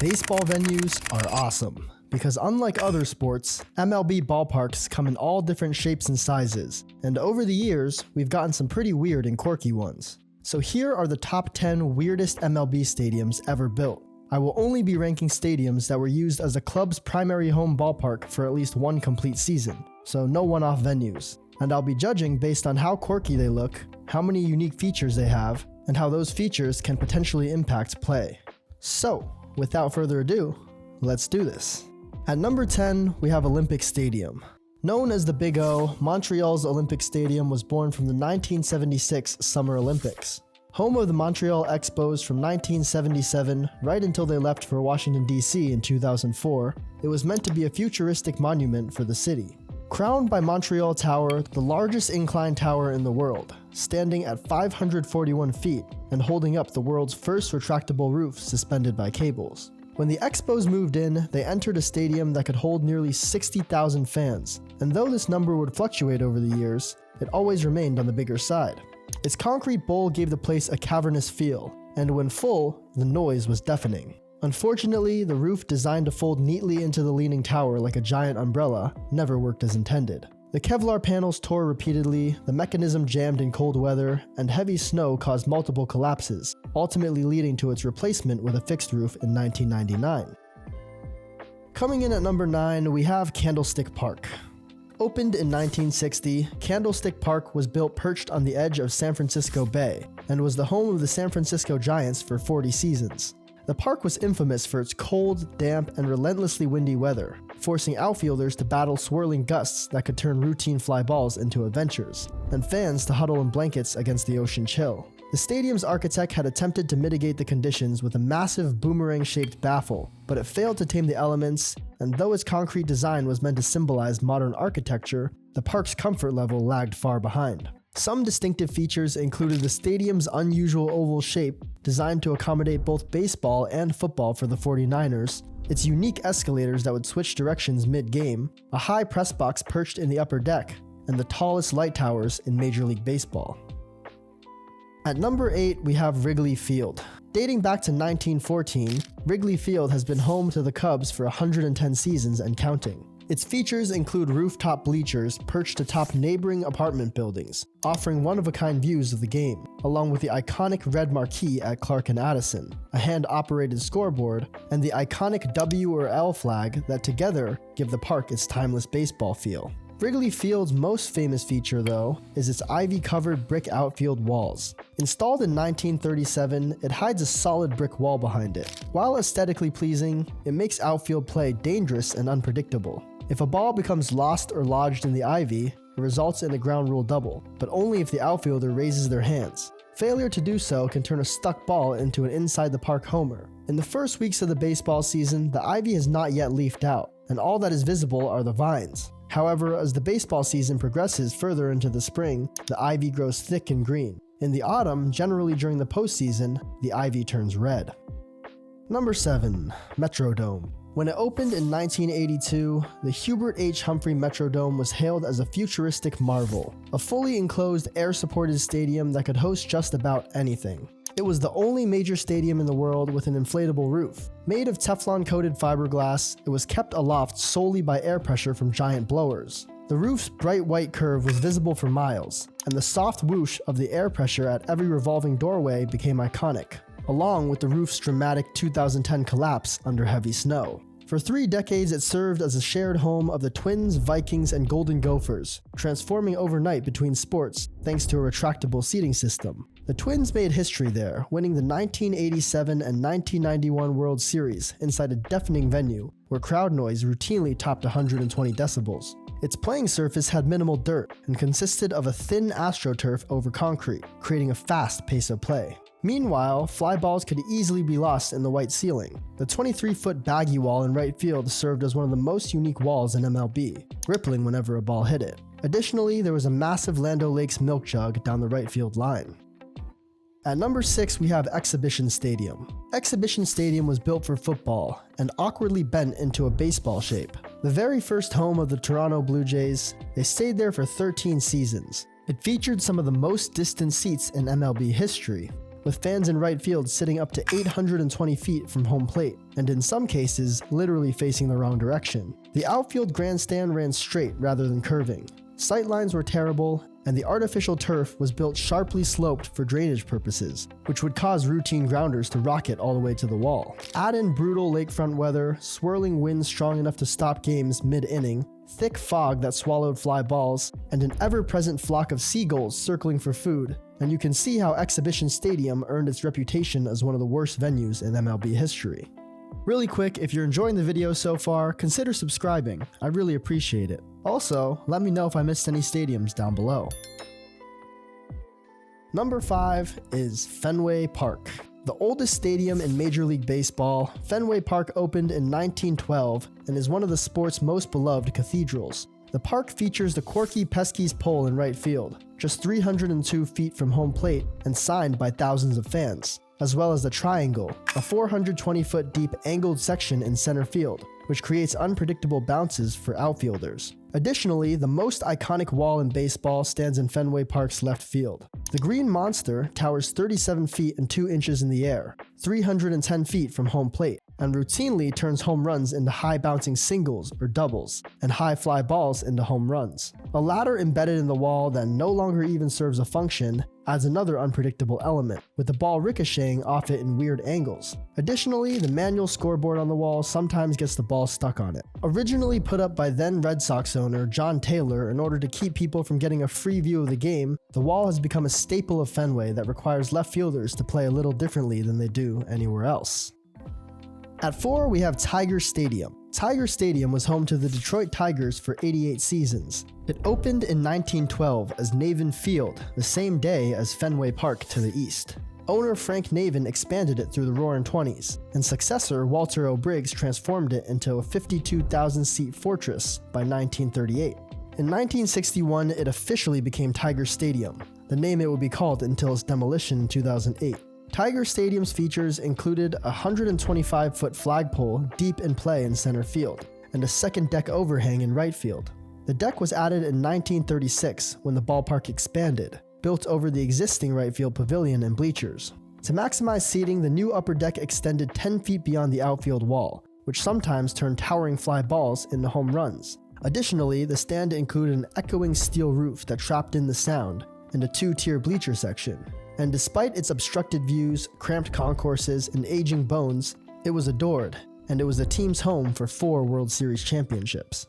Baseball venues are awesome because unlike other sports, MLB ballparks come in all different shapes and sizes, and over the years, we've gotten some pretty weird and quirky ones. So here are the top 10 weirdest MLB stadiums ever built. I will only be ranking stadiums that were used as a club's primary home ballpark for at least one complete season, so no one-off venues. And I'll be judging based on how quirky they look, how many unique features they have, and how those features can potentially impact play. So, without further ado, let's do this. At number 10, we have Olympic Stadium. Known as the Big O, Montreal's Olympic Stadium was born from the 1976 Summer Olympics. Home of the Montreal Expos from 1977 right until they left for Washington, D.C. in 2004, it was meant to be a futuristic monument for the city. Crowned by Montreal Tower, the largest incline tower in the world, standing at 541 feet and holding up the world's first retractable roof suspended by cables. When the Expos moved in, they entered a stadium that could hold nearly 60,000 fans, and though this number would fluctuate over the years, it always remained on the bigger side. Its concrete bowl gave the place a cavernous feel, and when full, the noise was deafening. Unfortunately, the roof designed to fold neatly into the leaning tower like a giant umbrella never worked as intended. The Kevlar panels tore repeatedly, the mechanism jammed in cold weather, and heavy snow caused multiple collapses, ultimately leading to its replacement with a fixed roof in 1999. Coming in at number 9, we have Candlestick Park. Opened in 1960, Candlestick Park was built perched on the edge of San Francisco Bay, and was the home of the San Francisco Giants for 40 seasons. The park was infamous for its cold, damp, and relentlessly windy weather, forcing outfielders to battle swirling gusts that could turn routine fly balls into adventures, and fans to huddle in blankets against the ocean chill. The stadium's architect had attempted to mitigate the conditions with a massive boomerang-shaped baffle, but it failed to tame the elements, and though its concrete design was meant to symbolize modern architecture, the park's comfort level lagged far behind. Some distinctive features included the stadium's unusual oval shape, designed to accommodate both baseball and football for the 49ers, its unique escalators that would switch directions mid-game, a high press box perched in the upper deck, and the tallest light towers in Major League Baseball. At number 8, we have Wrigley Field. Dating back to 1914, Wrigley Field has been home to the Cubs for 110 seasons and counting. Its features include rooftop bleachers perched atop neighboring apartment buildings, offering one-of-a-kind views of the game, along with the iconic red marquee at Clark and Addison, a hand-operated scoreboard, and the iconic W or L flag that together give the park its timeless baseball feel. Wrigley Field's most famous feature, though, is its ivy-covered brick outfield walls. Installed in 1937, it hides a solid brick wall behind it. While aesthetically pleasing, it makes outfield play dangerous and unpredictable. If a ball becomes lost or lodged in the ivy, it results in a ground rule double, but only if the outfielder raises their hands. Failure to do so can turn a stuck ball into an inside-the-park homer. In the first weeks of the baseball season, the ivy has not yet leafed out, and all that is visible are the vines. However, as the baseball season progresses further into the spring, the ivy grows thick and green. In the autumn, generally during the postseason, the ivy turns red. Number 7. Metrodome. When it opened in 1982, the Hubert H. Humphrey Metrodome was hailed as a futuristic marvel, a fully enclosed air-supported stadium that could host just about anything. It was the only major stadium in the world with an inflatable roof. Made of Teflon-coated fiberglass, it was kept aloft solely by air pressure from giant blowers. The roof's bright white curve was visible for miles, and the soft whoosh of the air pressure at every revolving doorway became iconic, along with the roof's dramatic 2010 collapse under heavy snow. For 3 decades, it served as a shared home of the Twins, Vikings, and Golden Gophers, transforming overnight between sports thanks to a retractable seating system. The Twins made history there, winning the 1987 and 1991 World Series inside a deafening venue where crowd noise routinely topped 120 decibels. Its playing surface had minimal dirt and consisted of a thin AstroTurf over concrete, creating a fast pace of play. Meanwhile, fly balls could easily be lost in the white ceiling. The 23-foot baggy wall in right field served as one of the most unique walls in MLB, rippling whenever a ball hit it. Additionally, there was a massive Land O'Lakes milk jug down the right field line. At number 6, we have Exhibition Stadium. Exhibition Stadium was built for football and awkwardly bent into a baseball shape. The very first home of the Toronto Blue Jays, they stayed there for 13 seasons. It featured some of the most distant seats in MLB history. with fans in right field sitting up to 820 feet from home plate, and in some cases, literally facing the wrong direction. The outfield grandstand ran straight rather than curving. Sightlines were terrible, and the artificial turf was built sharply sloped for drainage purposes, which would cause routine grounders to rocket all the way to the wall. Add in brutal lakefront weather, swirling winds strong enough to stop games mid-inning, thick fog that swallowed fly balls, and an ever-present flock of seagulls circling for food, and you can see how Exhibition Stadium earned its reputation as one of the worst venues in MLB history. Really quick, if you're enjoying the video so far, consider subscribing. I really appreciate it. Also, let me know if I missed any stadiums down below. Number 5 is Fenway Park. The oldest stadium in Major League Baseball, Fenway Park opened in 1912 and is one of the sport's most beloved cathedrals. The park features the quirky Pesky's pole in right field, just 302 feet from home plate and signed by thousands of fans, as well as the Triangle, a 420-foot deep angled section in center field, which creates unpredictable bounces for outfielders. Additionally, the most iconic wall in baseball stands in Fenway Park's left field. The Green Monster towers 37 feet and 2 inches in the air, 310 feet from home plate, and routinely turns home runs into high-bouncing singles or doubles, and high-fly balls into home runs. A ladder embedded in the wall that no longer even serves a function adds another unpredictable element, with the ball ricocheting off it in weird angles. Additionally, the manual scoreboard on the wall sometimes gets the ball stuck on it. Originally put up by then Red Sox owner John Taylor in order to keep people from getting a free view of the game, the wall has become a staple of Fenway that requires left fielders to play a little differently than they do anywhere else. At 4, we have Tiger Stadium. Tiger Stadium was home to the Detroit Tigers for 88 seasons. It opened in 1912 as Navin Field, the same day as Fenway Park to the east. Owner Frank Navin expanded it through the Roaring '20s, and successor Walter O. Briggs transformed it into a 52,000-seat fortress by 1938. In 1961, it officially became Tiger Stadium, the name it would be called until its demolition in 2008. Tiger Stadium's features included a 125-foot flagpole deep in play in center field, and a second deck overhang in right field. The deck was added in 1936 when the ballpark expanded, built over the existing right field pavilion and bleachers. To maximize seating, the new upper deck extended 10 feet beyond the outfield wall, which sometimes turned towering fly balls into home runs. Additionally, the stand included an echoing steel roof that trapped in the sound, and a 2-tier bleacher section. And despite its obstructed views, cramped concourses, and aging bones, it was adored, and it was the team's home for 4 World Series championships.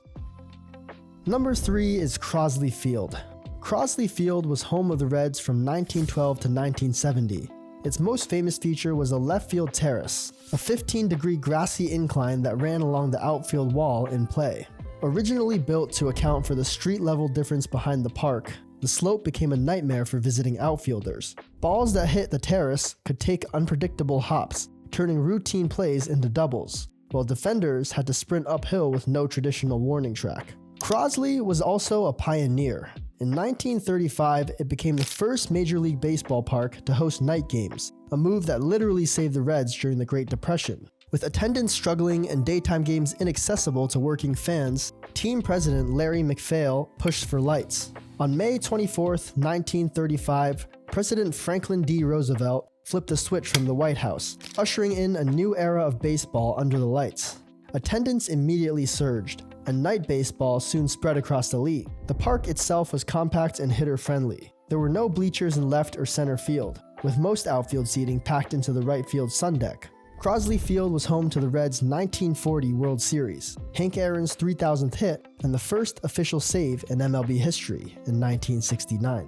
Number 3 is Crosley Field. Crosley Field was home of the Reds from 1912 to 1970. Its most famous feature was a left field terrace, a 15-degree grassy incline that ran along the outfield wall in play. Originally built to account for the street-level difference behind the park, the slope became a nightmare for visiting outfielders. Balls that hit the terrace could take unpredictable hops, turning routine plays into doubles, while defenders had to sprint uphill with no traditional warning track. Crosley was also a pioneer. In 1935, it became the first Major League Baseball park to host night games, a move that literally saved the Reds during the Great Depression. With attendance struggling and daytime games inaccessible to working fans, team president Larry MacPhail pushed for lights. On May 24, 1935, President Franklin D. Roosevelt flipped the switch from the White House, ushering in a new era of baseball under the lights. Attendance immediately surged, and night baseball soon spread across the league. The park itself was compact and hitter-friendly. There were no bleachers in left or center field, with most outfield seating packed into the right field sun deck. Crosley Field was home to the Reds' 1940 World Series, Hank Aaron's 3,000th hit, and the first official save in MLB history in 1969.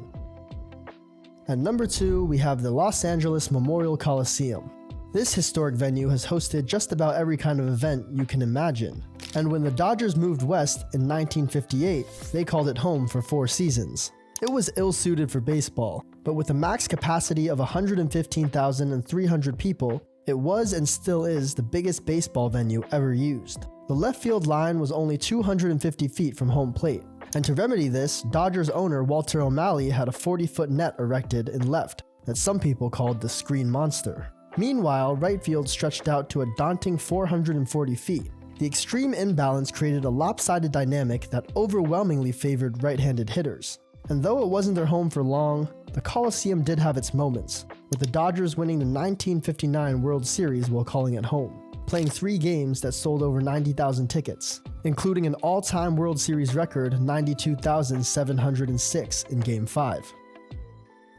At number 2, we have the Los Angeles Memorial Coliseum. This historic venue has hosted just about every kind of event you can imagine, and when the Dodgers moved west in 1958, they called it home for 4 seasons. It was ill-suited for baseball, but with a max capacity of 115,300 people, it was and still is the biggest baseball venue ever used. The left field line was only 250 feet from home plate, and to remedy this, Dodgers owner Walter O'Malley had a 40-foot net erected in left that some people called the Screen Monster. Meanwhile, right field stretched out to a daunting 440 feet. The extreme imbalance created a lopsided dynamic that overwhelmingly favored right-handed hitters. And though it wasn't their home for long, the Coliseum did have its moments, with the Dodgers winning the 1959 World Series while calling it home, playing 3 games that sold over 90,000 tickets, including an all-time World Series record 92,706 in Game 5.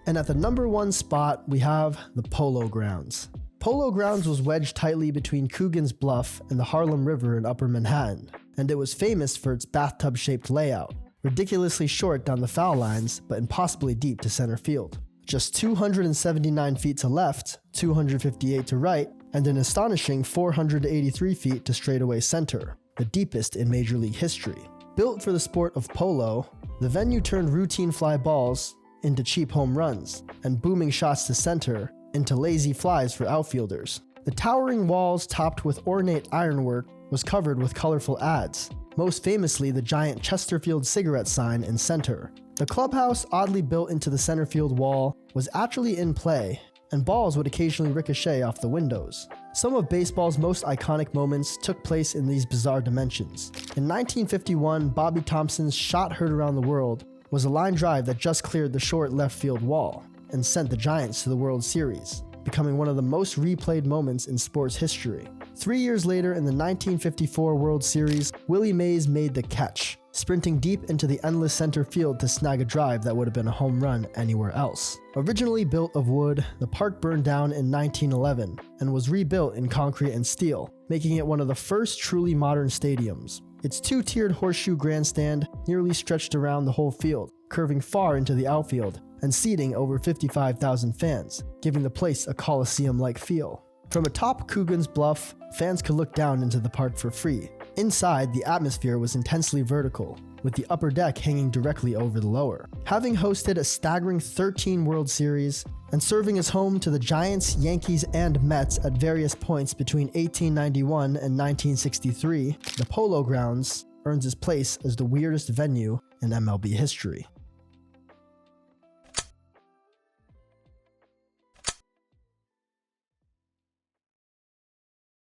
And at the number 1 spot, we have the Polo Grounds. Polo Grounds was wedged tightly between Coogan's Bluff and the Harlem River in Upper Manhattan, and it was famous for its bathtub-shaped layout, ridiculously short down the foul lines, but impossibly deep to center field. Just 279 feet to left, 258 to right, and an astonishing 483 feet to straightaway center, the deepest in Major League history. Built for the sport of polo, the venue turned routine fly balls into cheap home runs, and booming shots to center into lazy flies for outfielders. The towering walls topped with ornate ironwork was covered with colorful ads, most famously the giant Chesterfield cigarette sign in center. The clubhouse, oddly built into the center field wall, was actually in play, and balls would occasionally ricochet off the windows. Some of baseball's most iconic moments took place in these bizarre dimensions. In 1951, Bobby Thompson's shot heard around the world was a line drive that just cleared the short left field wall and sent the Giants to the World Series, becoming one of the most replayed moments in sports history. 3 years later, in the 1954 World Series, Willie Mays made the catch, sprinting deep into the endless center field to snag a drive that would have been a home run anywhere else. Originally built of wood, the park burned down in 1911 and was rebuilt in concrete and steel, making it one of the first truly modern stadiums. Its 2-tiered horseshoe grandstand nearly stretched around the whole field, curving far into the outfield and seating over 55,000 fans, giving the place a Coliseum-like feel. From atop Coogan's Bluff, fans could look down into the park for free. Inside, the atmosphere was intensely vertical, with the upper deck hanging directly over the lower. Having hosted a staggering 13 World Series and serving as home to the Giants, Yankees, and Mets at various points between 1891 and 1963, the Polo Grounds earns its place as the weirdest venue in MLB history.